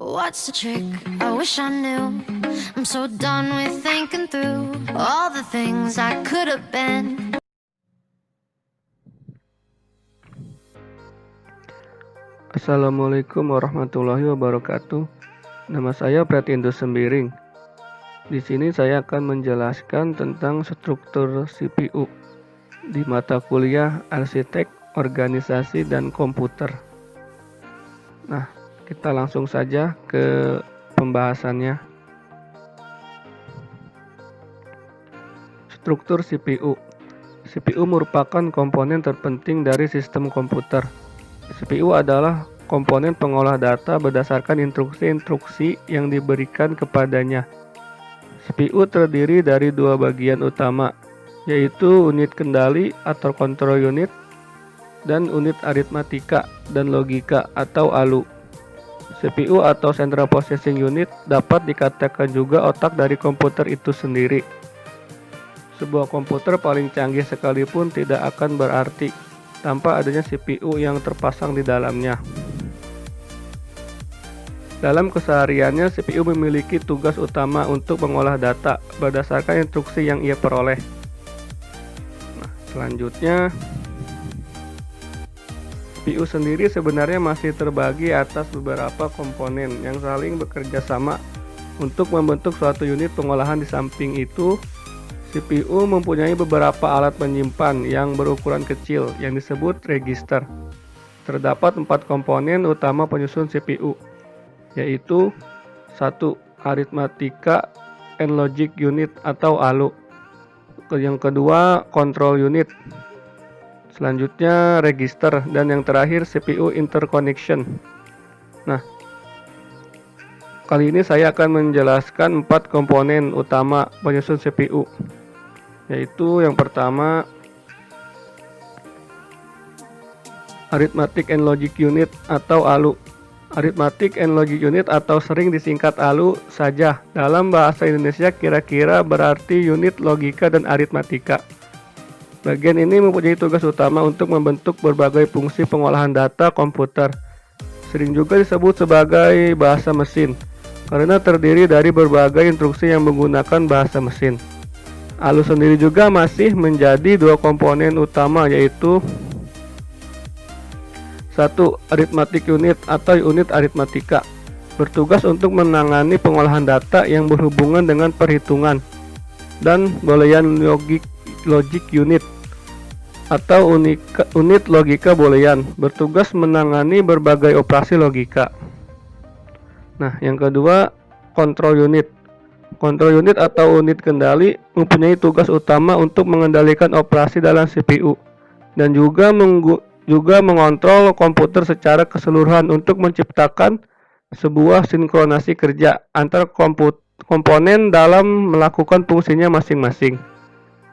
What's the trick? I wish I knew. I'm so done with thinking through all the things I could have been. Assalamualaikum warahmatullahi wabarakatuh. Nama saya Pratindo Sembiring. Di sini saya akan menjelaskan tentang struktur CPU di mata kuliah Arsitek, Organisasi, dan Komputer. Nah, kita langsung saja ke pembahasannya. Struktur CPU. CPU merupakan komponen terpenting dari sistem komputer. CPU adalah komponen pengolah data berdasarkan instruksi-instruksi yang diberikan kepadanya. CPU terdiri dari dua bagian utama, yaitu unit kendali atau control unit dan unit aritmatika dan logika atau ALU. CPU atau Central Processing Unit dapat dikatakan juga otak dari komputer itu sendiri. Sebuah komputer paling canggih sekalipun tidak akan berarti tanpa adanya CPU yang terpasang di dalamnya. Dalam kesehariannya, CPU memiliki tugas utama untuk mengolah data berdasarkan instruksi yang ia peroleh. Nah, selanjutnya, CPU sendiri sebenarnya masih terbagi atas beberapa komponen yang saling bekerja sama untuk membentuk suatu unit pengolahan. Di samping itu, CPU mempunyai beberapa alat penyimpan yang berukuran kecil yang disebut register. Terdapat 4 komponen utama penyusun CPU, yaitu 1. Arithmetic and Logic Unit atau ALU. Yang kedua, Control Unit. Selanjutnya, register. Dan yang terakhir, CPU Interconnection. Nah, kali ini saya akan menjelaskan 4 komponen utama penyusun CPU, yaitu yang pertama, Arithmetic and Logic Unit atau ALU. Arithmetic and Logic Unit atau sering disingkat ALU saja dalam bahasa Indonesia kira-kira berarti unit logika dan aritmatika. Bagian ini mempunyai tugas utama untuk membentuk berbagai fungsi pengolahan data komputer. Sering juga disebut sebagai bahasa mesin karena terdiri dari berbagai instruksi yang menggunakan bahasa mesin. ALU sendiri juga masih menjadi 2 komponen utama, yaitu 1. Arithmetic Unit atau unit aritmatika, bertugas untuk menangani pengolahan data yang berhubungan dengan perhitungan, dan Boolean Logic Unit atau unit logika Boolean, bertugas menangani berbagai operasi logika. Nah, yang kedua, Control Unit. Control Unit atau unit kendali mempunyai tugas utama untuk mengendalikan operasi dalam CPU dan juga mengontrol komputer secara keseluruhan untuk menciptakan sebuah sinkronasi kerja antar komponen dalam melakukan fungsinya masing-masing.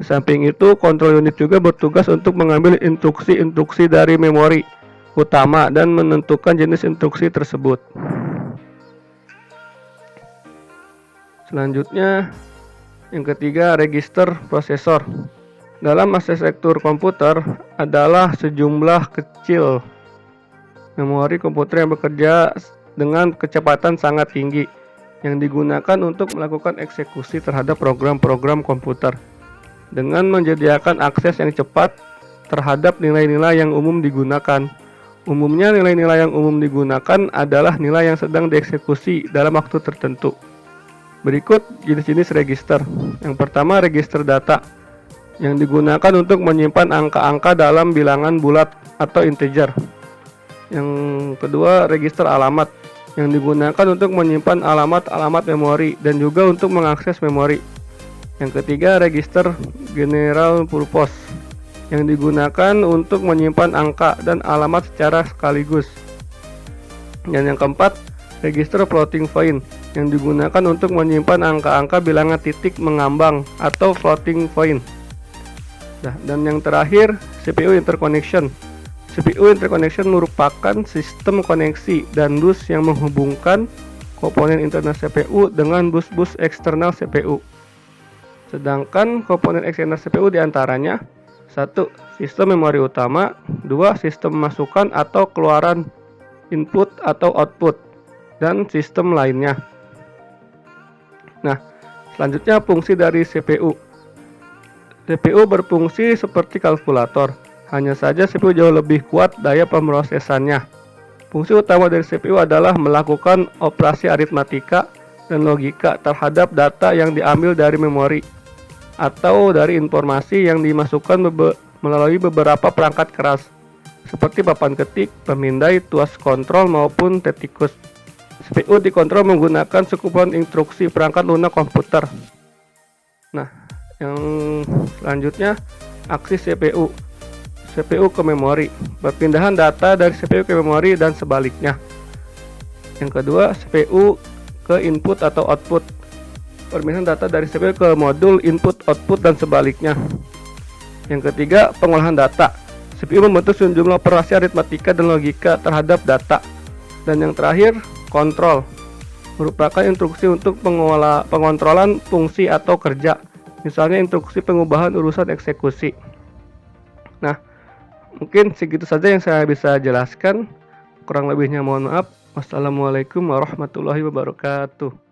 Di samping itu, control unit juga bertugas untuk mengambil instruksi-instruksi dari memori utama dan menentukan jenis instruksi tersebut. Selanjutnya, yang ketiga, register prosesor. Dalam arsitektur komputer adalah sejumlah kecil memori komputer yang bekerja dengan kecepatan sangat tinggi yang digunakan untuk melakukan eksekusi terhadap program-program komputer dengan menyediakan akses yang cepat terhadap nilai-nilai yang umum digunakan. Umumnya nilai-nilai yang umum digunakan adalah nilai yang sedang dieksekusi dalam waktu tertentu. Berikut jenis-jenis register. Yang pertama, register data yang digunakan untuk menyimpan angka-angka dalam bilangan bulat atau integer. Yang kedua, register alamat yang digunakan untuk menyimpan alamat-alamat memori dan juga untuk mengakses memori. Yang ketiga, register general purpose yang digunakan untuk menyimpan angka dan alamat secara sekaligus. Dan yang keempat, register floating point yang digunakan untuk menyimpan angka-angka bilangan titik mengambang atau floating point. Nah, dan yang terakhir, CPU interconnection. CPU interconnection merupakan sistem koneksi dan bus yang menghubungkan komponen internal CPU dengan bus-bus eksternal CPU. Sedangkan komponen eksternal CPU diantaranya 1. Sistem memori utama, 2. Sistem masukan atau keluaran input atau output, dan sistem lainnya. Nah, selanjutnya fungsi dari CPU. CPU berfungsi seperti kalkulator, hanya saja CPU jauh lebih kuat daya pemrosesannya. Fungsi utama dari CPU adalah melakukan operasi aritmatika dan logika terhadap data yang diambil dari memori atau dari informasi yang dimasukkan melalui beberapa perangkat keras seperti papan ketik, pemindai, tuas kontrol maupun tetikus. CPU dikontrol menggunakan sekumpulan instruksi perangkat lunak komputer. Nah, yang selanjutnya aksi CPU. CPU ke memori, perpindahan data dari CPU ke memori dan sebaliknya. Yang kedua, CPU ke input atau output, perpindahan data dari CPU ke modul input output dan sebaliknya. Yang ketiga, pengolahan data. CPU membentuk sejumlah operasi aritmatika dan logika terhadap data. Dan yang terakhir, kontrol, merupakan instruksi untuk pengontrolan fungsi atau kerja, misalnya instruksi pengubahan urusan eksekusi. Nah, mungkin segitu saja yang saya bisa jelaskan. Kurang lebihnya mohon maaf. Wassalamualaikum warahmatullahi wabarakatuh.